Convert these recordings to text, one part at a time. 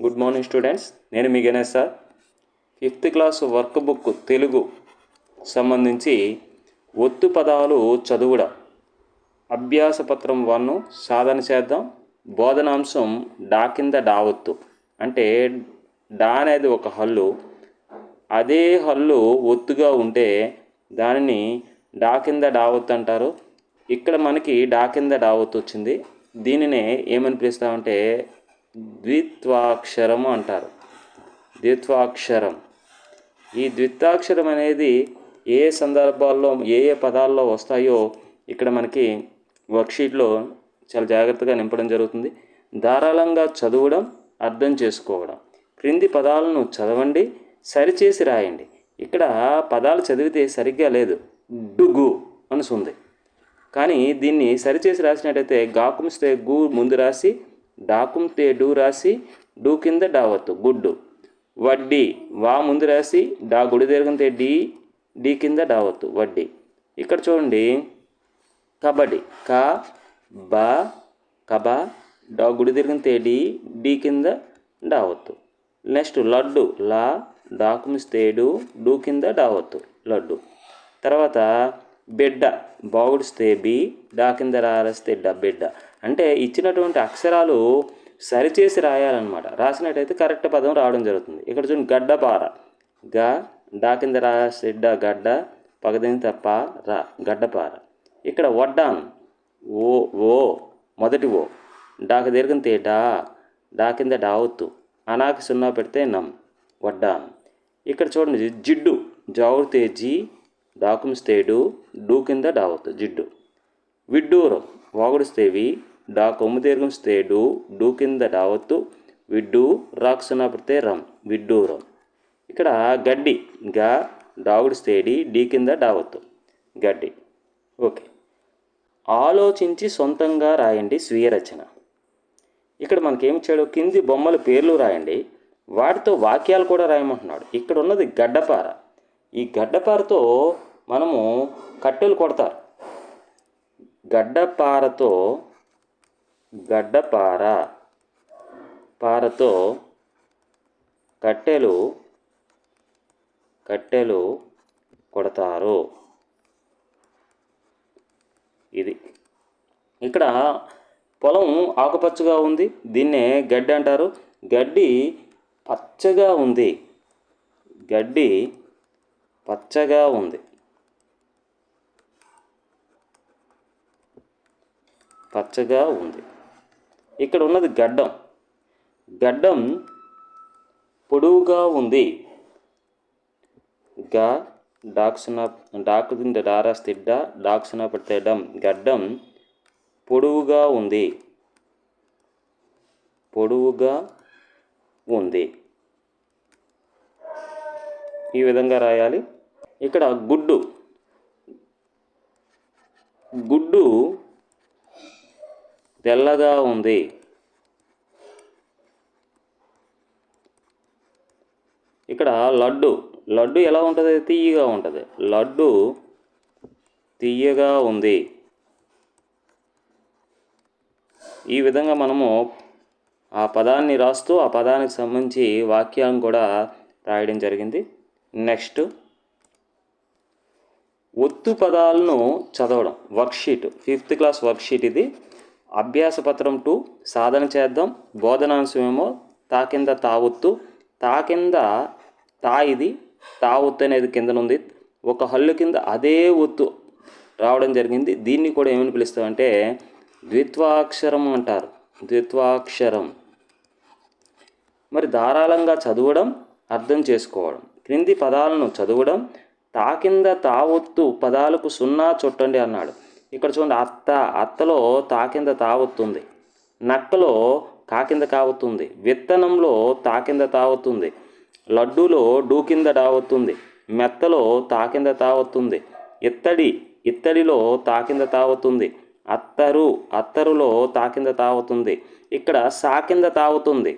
Good morning students, నేను మీ Ganesh sir. 5th class workbook Telugu సంబంధించి ఒత్తు పదాలు చదువుడం అభ్యాస పత్రం 1 సాధన చేద్దాం. బోధనాంశం డా కింద డా ఒత్తు. అంటే డా అనేది ఒక హల్లు, అదే హల్లు ఒత్తుగా ఉంటే దానిని డా కింద డా ఒత్తు అంటారు. ఇక్కడ మనకి డా కింద డా ఒత్తు వచ్చింది. దీనినే ఏమని పిలుస్తామంటే ద్విత్వాక్షరం అంటారు. ద్విత్వాక్షరం. ఈ ద్విత్వాక్షరం అనేది ఏ సందర్భాల్లో ఏ పదాల్లో వస్తాయో ఇక్కడ మనకి వర్క్షీట్లో చాలా జాగ్రత్తగా నింపడం జరుగుతుంది. ధారాళంగా చదవడం, అర్థం చేసుకోవడం. క్రింది పదాలను చదవండి, సరిచేసి రాయండి. ఇక్కడ పదాలు చదివితే సరిగ్గా లేదు, డుగు అనేసి ఉంది. కానీ దీన్ని సరిచేసి రాసినట్టయితే గాకుమిస్తే గు ముందు రాసి, డాకుమితే డు రాసి, డు కింద డా ఒత్తు గుడ్డు. వడ్డీ వా ముందు రాసి, డా గుడి దీర్ఘంతే డి, డి కింద డా ఒత్తు వడ్డీ. ఇక్కడ చూడండి, కబడ్డీ క బ కబ, డా గుడి దీర్ఘంతే డి, డి కింద డా ఒత్తు. నెక్స్ట్ లడ్డు లా, డాకుమిస్తే డు కింద డా ఒత్తు లడ్డు. తర్వాత బిడ్డ బాగుడిస్తే బి, డా కింద రాస్తే డ బిడ్డ. అంటే ఇచ్చినటువంటి అక్షరాలు సరిచేసి రాయాలన్నమాట. రాసినట్టయితే కరెక్ట్ పదం రావడం జరుగుతుంది. ఇక్కడ చూడండి, గడ్డపార గ, డా కింద రాస్తే డ గడ్డ, పగదిని తప్ప రా గడ్డపార. ఇక్కడ వడ్డానం ఓ ఓ మొదటి ఓ, డాకి దీర్ఘంతే డా, డా కింద డా ఒత్తు, అనాకి సున్నా పెడితే నమ్ వడ్డానం. ఇక్కడ చూడండి, జిడ్డు జావుడితే జీ, డాకుమిస్తే డు కింద డా ఒత్తు జిడ్డు. విడ్డూరం వాగుడిస్తే వి, డా కొమ్ము దీర్ఘమిస్తే డు కింద డా ఒత్తు విడ్డు, రాకు సున్నా పెడితే రమ్ విడ్డూరం. ఇక్కడ గడ్డి గా, డాగుడిస్తే డి కింద డా ఒత్తు గడ్డి. ఓకే, ఆలోచించి సొంతంగా రాయండి స్వీయ రచన. ఇక్కడ మనకేమిచ్చాడు, కింది బొమ్మల పేర్లు రాయండి, వాటితో వాక్యాలు కూడా రాయమంటున్నాడు. ఇక్కడ ఉన్నది గడ్డపార. ఈ గడ్డపారతో మనము కట్టెలు కొడతారు. గడ్డపారతో పారతో కట్టెలు కొడతారు. ఇది ఇక్కడ పొలం ఆకుపచ్చగా ఉంది, దీన్నే గడ్డి అంటారు. గడ్డి పచ్చగా ఉంది, గడ్డి పచ్చగా ఉంది, పచ్చగా ఉంది. ఇక్కడ ఉన్నది గడ్డం, గడ్డం పొడవుగా ఉంది. గా డాకు తింటే డా రాస్తే డా, డాకు సున్నా పెడితే డమ్ గడ్డం పొడవుగా ఉంది, పొడవుగా ఉంది. ఈ విధంగా రాయాలి. ఇక్కడ గుడ్డు, గుడ్డు తెల్లగా ఉంది. ఇక్కడ లడ్డు, లడ్డు ఎలా ఉంటుంది, తీయగా ఉంటుంది. లడ్డు తీయగా ఉంది. ఈ విధంగా మనము ఆ పదాన్ని రాస్తూ ఆ పదానికి సంబంధించి వాక్యాలను కూడా రాయడం జరిగింది. నెక్స్ట్ ఒత్తు పదాలను చదవడం వర్క్షీట్, 5th క్లాస్ వర్క్షీట్ ఇది. అభ్యాస పత్రం 2 సాధన చేద్దాం. బోధనాంశం ఏమో తా కింద తా ఒత్తు, తా కింద తా, ఇది తా ఒత్తు అనేది కింద ఉంది. ఒక హల్లు కింద అదే ఒత్తు రావడం జరిగింది. దీన్ని కూడా ఏమని పిలుస్తామంటే ద్విత్వాక్షరం అంటారు, ద్విత్వాక్షరం. మరి ధారాళంగా చదవడం, అర్థం చేసుకోవడం. క్రింది పదాలను చదవడం, తా కింద తా ఒత్తు పదాలకు సున్నా చుట్టండి అన్నాడు. ఇక్కడ చూడండి, అత్త, అత్తలో తా కింద తా ఒత్తు ఉంది. నక్కలో కా కింద కా ఒత్తు ఉంది. విత్తనంలో తా కింద తా ఒత్తు ఉంది. లడ్డూలో డు కింద డా ఒత్తు ఉంది. మెత్తలో తా కింద తా ఒత్తు ఉంది. ఇత్తడి, ఇత్తడిలో తా కింద తా ఒత్తు ఉంది. అత్తరు, అత్తరులో తా కింద తా ఒత్తు ఉంది. ఇక్కడ సా కింద తా ఒత్తు ఉంది.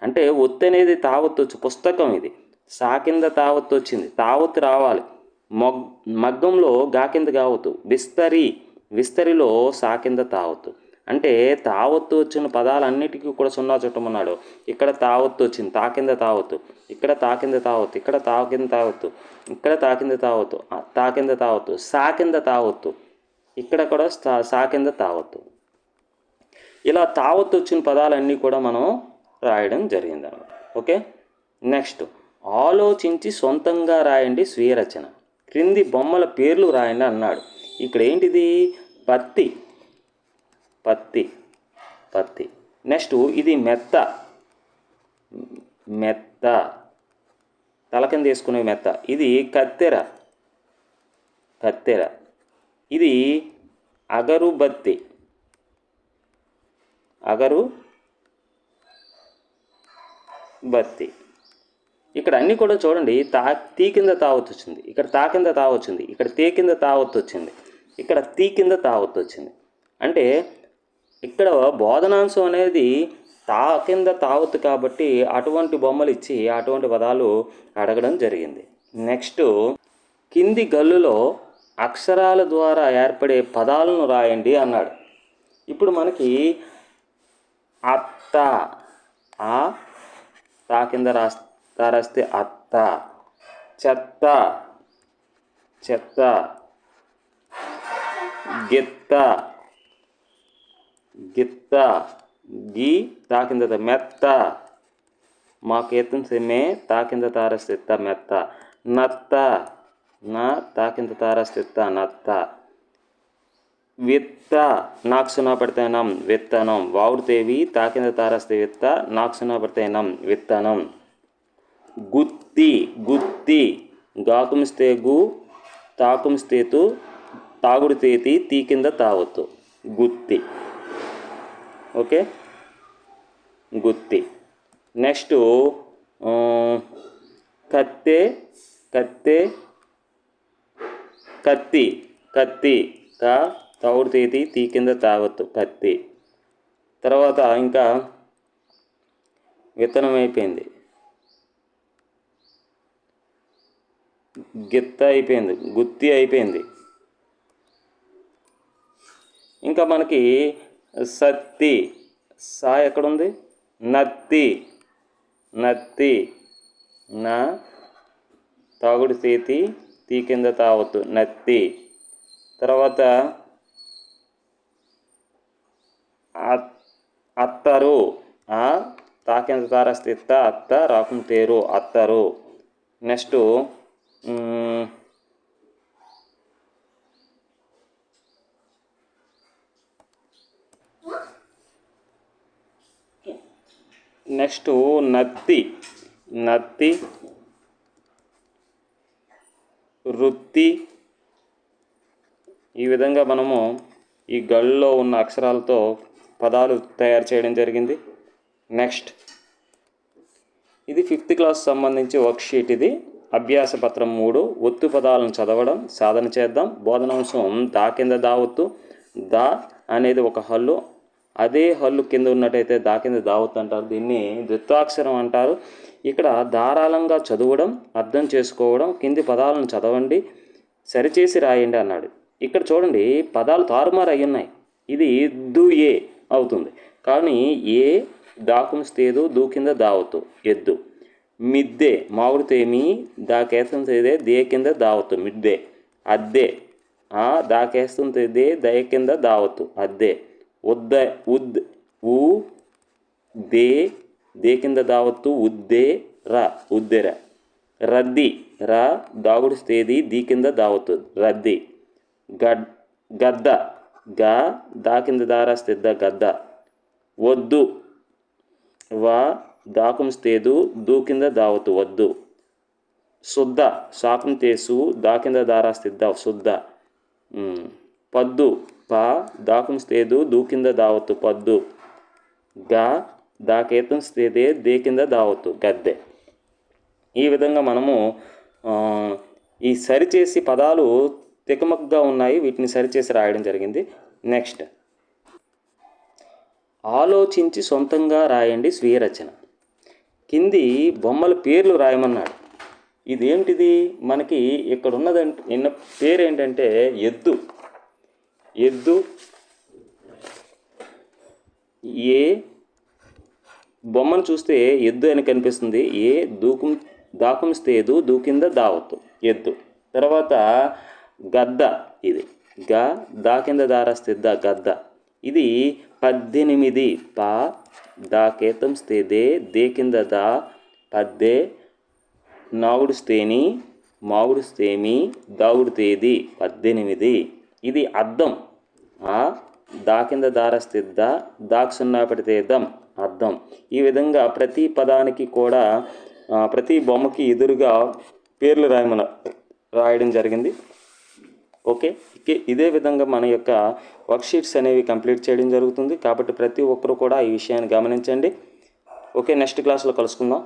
అంటే ఒత్తు అనేది తా ఒత్తు వచ్చి, పుస్తకం ఇది సా కింద తా ఒత్తు వచ్చింది, తా ఒత్తు రావాలి. మగ్గంలో గా కింద గా ఒత్తు. విస్తరి, విస్తరిలో సా కింద తా ఒత్తు. అంటే తావత్తు వచ్చిన పదాలన్నిటికీ కూడా సున్నా చుట్టమన్నాడు. ఇక్కడ తావత్తు వచ్చింది, తా కింద తావత్తు, ఇక్కడ తా కింద తావత్తు, ఇక్కడ తా కింద తావత్తు, ఇక్కడ తా కింద తావత్తు, తా కింద తావత్తు, సా కింద తావత్తు, ఇక్కడ కూడా సా కింద తావత్తు. ఇలా తావత్తు వచ్చిన పదాలన్నీ కూడా మనం రాయడం జరిగింది అన్నమాట. ఓకే, నెక్స్ట్ ఆలోచించి సొంతంగా రాయండి స్వీయ రచన. క్రింది బొమ్మల పేర్లు రాయండి అన్నాడు. ఇక్కడ ఏంటిది? పత్తి, పత్తి, పత్తి. నెక్స్ట్ ఇది మెత్త, మెత్త, తల కింద వేసుకునే మెత్త. ఇది కత్తెర, కత్తెర. ఇది అగరుబత్తి, అగరు బత్తి. ఇక్కడ అన్నీ కూడా చూడండి, తీ కింద తావత్తు వచ్చింది, ఇక్కడ తా కింద తావచ్చింది, ఇక్కడ తే కింద తావత్తు వచ్చింది, ఇక్కడ తీ కింద తావత్తు వచ్చింది. అంటే ఇక్కడ బోధనాంశం అనేది తా కింద తావత్తు కాబట్టి అటువంటి బొమ్మలు ఇచ్చి అటువంటి పదాలు అడగడం జరిగింది. నెక్స్ట్ కింది గల్లులో అక్షరాల ద్వారా ఏర్పడే పదాలను రాయండి అన్నాడు. ఇప్పుడు మనకి అత్త, ఆ తా కింద రాస్తే అత్త, చెత్త, చెత్త, గిత్త, గిత్త, గీ తా కింద మెత్త, మా కేతం సెమ్మే తా కింద తారస్తెత్త మెత్త, నత్త, నా తా కింద తారస్తెత్త నత్త, విత్త, నాకు సున్నా పడితే నం విత్తనం, వావుడితేవి తా కింద తారస్తే విత్త, నాకు సున్నా పడితే నం విత్తనం. గుత్తి, గుత్తి, గాకుమిస్తే గు, తాకుమిస్తే తు, తాగుడితేతి, తీ కింద తావత్తు, గుత్తి. ఓకే, గుత్తి. నెక్స్ట్ కత్తె, కత్తె, కత్తి, కత్తి, తాగుడితేతి, తీ కింద తావత్తు, కత్తి. తర్వాత ఇంకా విత్తనం అయిపోయింది, గిత్త అయిపోయింది, గుత్తి అయిపోయింది. ఇంకా మనకి సత్తి, సా ఎక్కడుంది? నత్తి, నత్తి, నా తాగుడు తేతి, తీ కింద తావత్తు, నత్తి. తర్వాత అత్తరు, ఆ తా కింద తారస్తే ఇత్త, అత్త రాకుం తేరు, అత్తరు. నెక్స్ట్ నెక్స్ట్ నత్తి, నత్తి, వృత్తి. ఈ విధంగా మనము ఈ గళ్ళలో ఉన్న అక్షరాలతో పదాలు తయారు చేయడం జరిగింది. నెక్స్ట్ ఇది 5th క్లాస్ సంబంధించి వర్క్షీట్. ఇది అభ్యాస పత్రం 3. ఒత్తు పదాలను చదవడం, సాధన చేద్దాం. బోధనాంశం దా కింద దావత్తు. దా అనేది ఒక హల్లు, అదే హల్లు కింద ఉన్నట్టయితే దా కింద దావత్తు అంటారు. దీన్ని ద్విత్వాక్షరం అంటారు. ఇక్కడ ధారాళంగా చదవడం, అర్థం చేసుకోవడం, కింది పదాలను చదవండి, సరిచేసి రాయండి అన్నాడు. ఇక్కడ చూడండి, పదాలు తారుమారు అయి ఉన్నాయి. ఇది దు ఏ అవుతుంది, కానీ ఏ దాకుమిస్తేదు, దూ కింద దావత్తు, ఎద్దు. మిద్దె, మామిడితేమి దాకేస్తుందే, దే కింద దావత్తు, మిద్దె. అద్దె, దాకేస్తుందే, దయ కింద దావత్తు, అద్దె. ఉద్, ఊ దే, దే కింద దావత్తు, ఉద్దే రా, ఉద్దెర. రద్దీ, రా దాగుడిస్తేది, దీ కింద దావత్తు, రద్దీ. గద్ద, గా దా కింద దారాస్తేద్ద, గద్ద. వద్దు, వా దాకుమిస్తేదు, దూ కింద దావత్తు, వద్దు. శుద్ధ, శాకం తేసు, దా కింద దారాస్తేద్ద, శుద్ధ. పద్దు, పా దాకుమిస్తేదు, దూ కింద దావత్తు, పద్దు. గా దాకేతంస్తేదే, దే కింద దావత్తు, గద్దె. ఈ విధంగా మనము ఈ సరిచేసి పదాలు తికమకగా ఉన్నాయి, వీటిని సరిచేసి రాయడం జరిగింది. నెక్స్ట్ ఆలోచించి సొంతంగా రాయండి స్వీయ రచన. కింది బొమ్మల పేర్లు రాయమన్నాడు. ఇదేంటిది? మనకి ఇక్కడ ఉన్నదంటే పేరు ఏంటంటే ఎద్దు. ఎద్దు, ఏ బొమ్మను చూస్తే ఎద్దు అని కనిపిస్తుంది. ఏ దాకుంస్తేదు దూకింద దావత్తు ఎద్దు. తర్వాత గద్ద, ఇది దా కింద దారాస్తే గద్ద. ఇది 18 పా దాకేతం స్తేదే దే కింద దా పద్దే నావుడు స్తేని మావుడు స్తేమి దావుడు తేది 18. ఇది అద్దం. దా కింద దారస్తే దాకు సున్నా పెడితే దం అద్దం. ఈ విధంగా ప్రతి పదానికి కూడా ప్రతి బొమ్మకి ఎదురుగా పేర్లు రాయడం జరిగింది. ఓకే, ఇదే విధంగా మన యొక్క వర్క్షీట్స్ అనేవి కంప్లీట్ చేయడం జరుగుతుంది. కాబట్టి ప్రతి ఒక్కరు కూడా ఈ విషయాన్ని గమనించండి. ఓకే, నెక్స్ట్ క్లాస్లో కలుసుకుందాం.